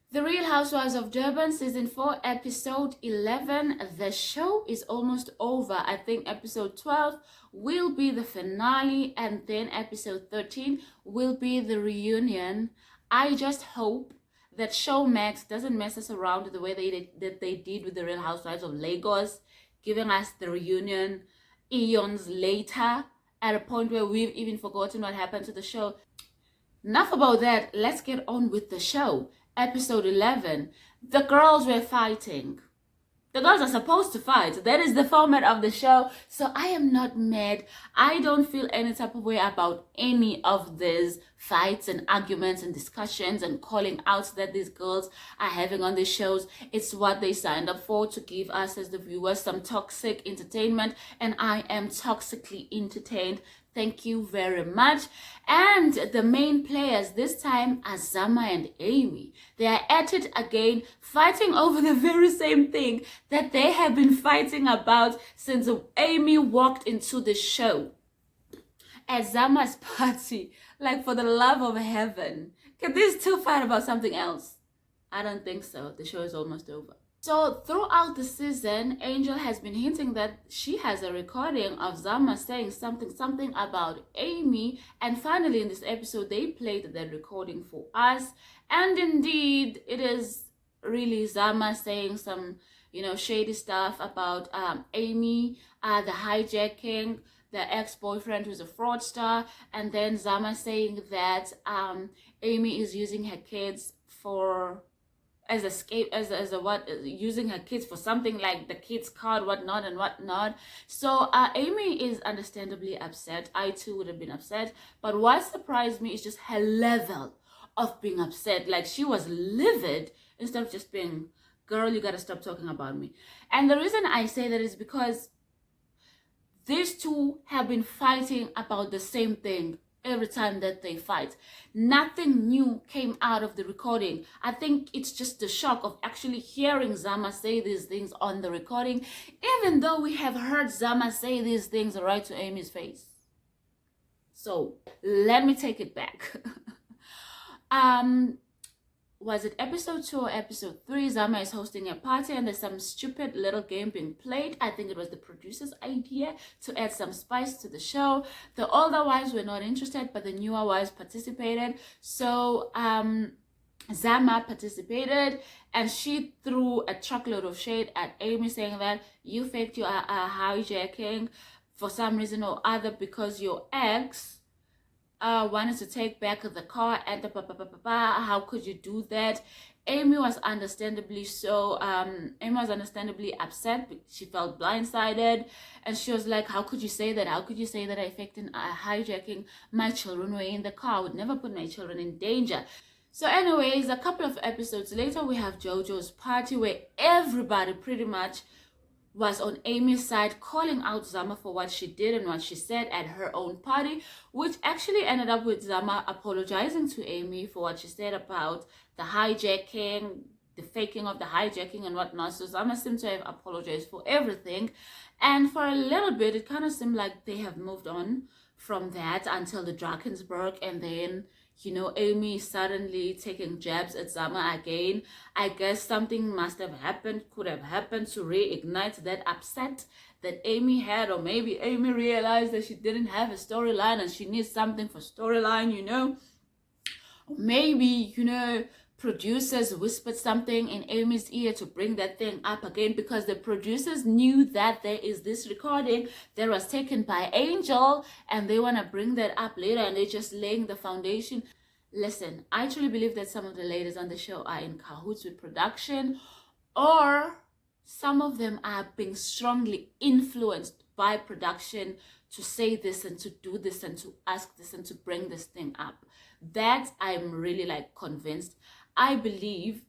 The Real Housewives of Durban Season 4 Episode 11. The show is almost over. I think episode 12 will be the finale and then episode 13 will be the reunion. I just hope that Showmax doesn't mess us around the way they did with the Real Housewives of Lagos, giving us the reunion eons later at a point where we've even forgotten what happened to the show. Enough about that. Let's get on with the show. Episode 11. The girls were fighting. The girls are supposed to fight. That is the format of the show. So I am not mad. I don't feel any type of way about any of these fights and arguments and discussions and calling outs that these girls are having on these shows. It's what they signed up for, to give us as the viewers some toxic entertainment. And I am toxically entertained. Thank you very much. And the main players this time are Zama and Ameigh. They are at it again, fighting over the very same thing that they have been fighting about since Ameigh walked into the show. At Zama's party, like, for the love of heaven, can these two fight about something else? I don't think so. The show is almost over. So throughout the season, Angel has been hinting that she has a recording of Zama saying something about Ameigh, and finally in this episode they played that recording for us, and indeed it is really Zama saying some shady stuff about Ameigh, the hijacking, the ex-boyfriend who's a fraudster, and then Zama saying that Ameigh is using her kids for as a what, using her kids for something like the kids card, whatnot and whatnot. So Ameigh is understandably upset. I too would have been upset, but what surprised me is just her level of being upset. Like, she was livid instead of just being, girl, you gotta stop talking about me. And the reason I say that is because these two have been fighting about the same thing every time that they fight. Nothing new came out of the recording. I think it's just the shock of actually hearing Zama say these things on the recording, even though we have heard Zama say these things right to Amy's face. So let me take it back. Was it episode 2 or episode 3? Zama is hosting a party and there's some stupid little game being played. I think it was the producer's idea to add some spice to the show. The older wives were not interested, but the newer wives participated. So Zama participated and she threw a truckload of shade at Ameigh, saying that you faked your hijacking for some reason or other because your ex wanted to take back the car and how could you do that? Ameigh was understandably upset. She felt blindsided and she was like, how could you say that? How could you say that I faked hijacking? My children were in the car. I would never put my children in danger. So anyways, a couple of episodes later, we have JoJo's party where everybody pretty much was on Amy's side, calling out Zama for what she did and what she said at her own party, which actually ended up with Zama apologizing to Ameigh for what she said about the hijacking, the faking of the hijacking and whatnot. So Zama seemed to have apologized for everything. And for a little bit, it kind of seemed like they have moved on from that until the Drakensberg, and then Ameigh suddenly taking jabs at Zama again. I guess something must have happened, could have happened to reignite that upset that Ameigh had, or maybe Ameigh realized that she didn't have a storyline and she needs something for storyline, Or maybe, producers whispered something in Amy's ear to bring that thing up again, because the producers knew that there is this recording that was taken by Angel and they want to bring that up later, and they're just laying the foundation. Listen, I truly believe that some of the ladies on the show are in cahoots with production, or some of them are being strongly influenced by production to say this and to do this and to ask this and to bring this thing up. That I'm really convinced. I believe,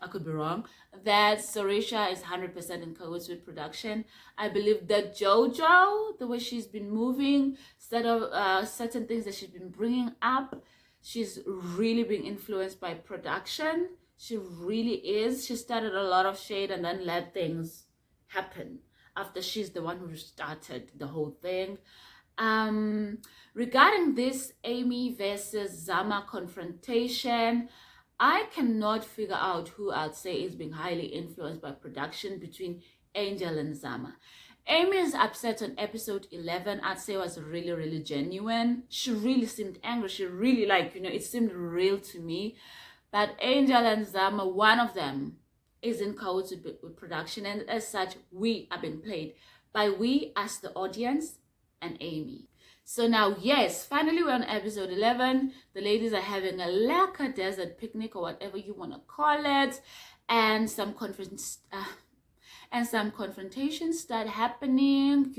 I could be wrong, that Sorisha is 100% in cahoots with production. I believe that JoJo, the way she's been moving, instead of certain things that she's been bringing up, she's really being influenced by production. She really is. She started a lot of shade and then let things happen after she's the one who started the whole thing. Regarding this Ameigh versus Zama confrontation, I cannot figure out who I'd say is being highly influenced by production between Angel and Zama. Amy's upset on episode 11, I'd say, was really, really genuine. She really seemed angry. She really, it seemed real to me. But Angel and Zama, one of them is in cahoots with production, and as such, we are being played. By we, as the audience, and Amy. So now, yes, finally we're on episode 11. The ladies are having a lekker desert picnic, or whatever you want to call it, and some confrontations start happening.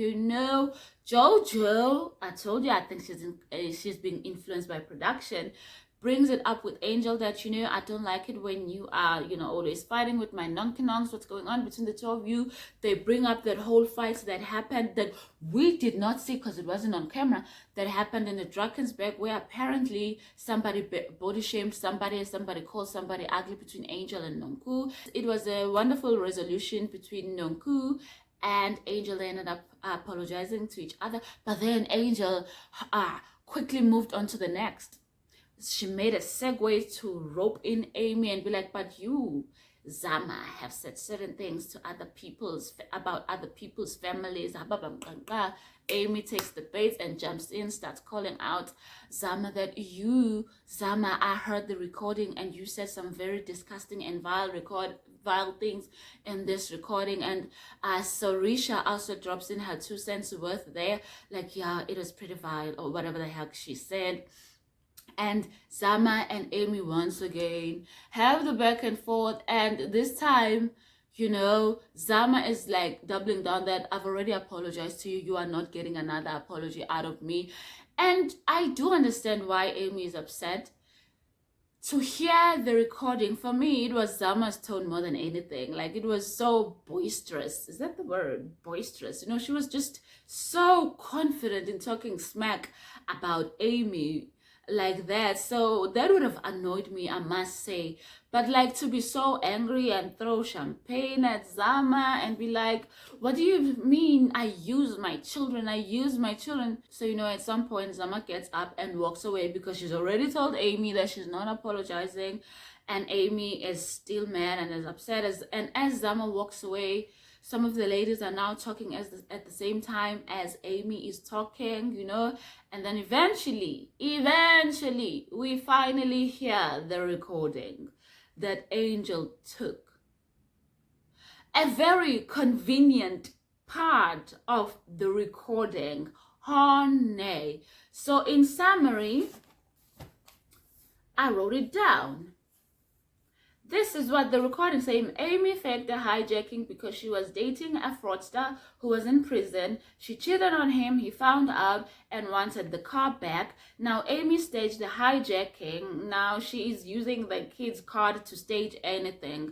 Jojo, I told you, I think she's being influenced by production, brings it up with Angel that, I don't like it when you are, always fighting with my nonkinongs. What's going on between the two of you? They bring up that whole fight that happened that we did not see because it wasn't on camera, that happened in the Drakensberg, where apparently somebody body shamed somebody called somebody ugly between Angel and Nonku. It was a wonderful resolution between Nonku and Angel. They ended up apologizing to each other, but then Angel quickly moved on to the next. She made a segue to rope in Amy and be like, but you, Zama, have said certain things to about other people's families. Amy takes the bait and jumps in, starts calling out Zama that Zama, I heard the recording and you said some very disgusting and vile things in this recording. And Sorisha also drops in her 2 cents worth there. Like, yeah, it was pretty vile, or whatever the heck she said. And Zama and Amy once again have the back and forth, and this time, Zama is like doubling down that I've already apologized to you. You are not getting another apology out of me. And I do understand why Amy is upset. To hear the recording, for me, it was Zama's tone more than anything. Like, it was so boisterous. Is that the word? Boisterous. She was just so confident in talking smack about Amy like that. So that would have annoyed me, I must say. But like, to be so angry and throw champagne at Zama and be like, what do you mean I use my children? So at some point Zama gets up and walks away because she's already told Amy that she's not apologizing, and Amy is still mad and is upset. As Zama walks away, some of the ladies are now talking at the same time as Amy is talking, and then eventually, we finally hear the recording that Angel took. A very convenient part of the recording, honey. So in summary, I wrote it down. This is what the recording saying. Amy faked a hijacking because she was dating a fraudster who was in prison. She cheated on him. He found out and wanted the car back. Now Amy staged the hijacking. Now she is using the kid's card to stage anything.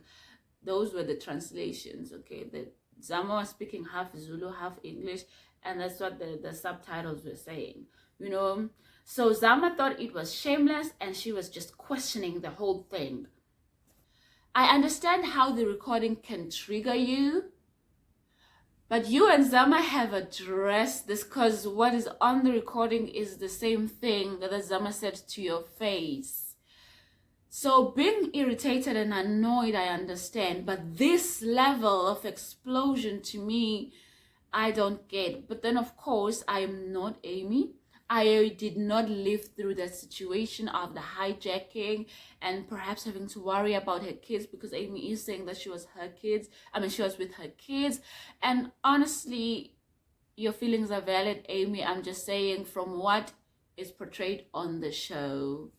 Those were the translations, okay? The Zama was speaking half Zulu, half English, and that's what the subtitles were saying, So Zama thought it was shameless, and she was just questioning the whole thing. I understand how the recording can trigger you, but you and Zama have addressed this, because what is on the recording is the same thing that Zama said to your face. So being irritated and annoyed, I understand, but this level of explosion to me, I don't get. But then, of course, I am not Amy. I did not live through that situation of the hijacking and perhaps having to worry about her kids, because Amy is saying that she was with her kids. And honestly, your feelings are valid, Amy. I'm just saying, from what is portrayed on the show,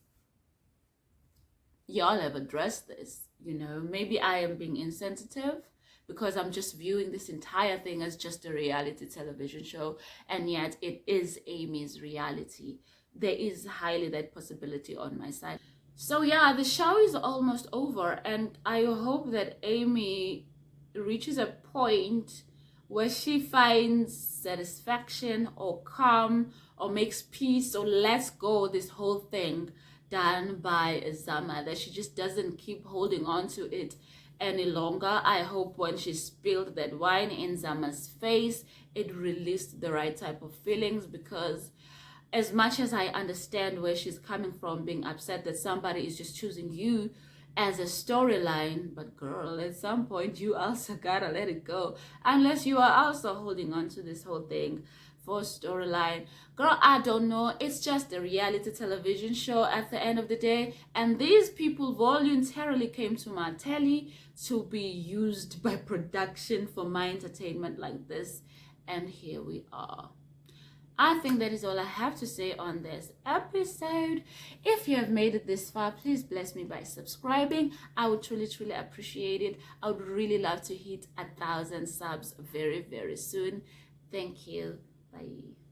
y'all have addressed this. Maybe I am being insensitive, because I'm just viewing this entire thing as just a reality television show, and yet it is Amy's reality. There is highly that possibility on my side. So yeah, the show is almost over, and I hope that Amy reaches a point where she finds satisfaction or calm or makes peace or lets go this whole thing done by Zama, that she just doesn't keep holding on to it any longer. I hope when she spilled that wine in Zama's face, it released the right type of feelings, because as much as I understand where she's coming from, being upset that somebody is just choosing you as a storyline, but girl, at some point you also gotta let it go, unless you are also holding on to this whole thing for storyline. Girl, I don't know, it's just a reality television show at the end of the day, and these people voluntarily came to my telly to be used by production for my entertainment like this, and here we are. I think that is all I have to say on this episode. If you have made it this far, please bless me by subscribing. I would truly, truly appreciate it. I would really love to hit 1,000 subs very, very soon. Thank you. Bye.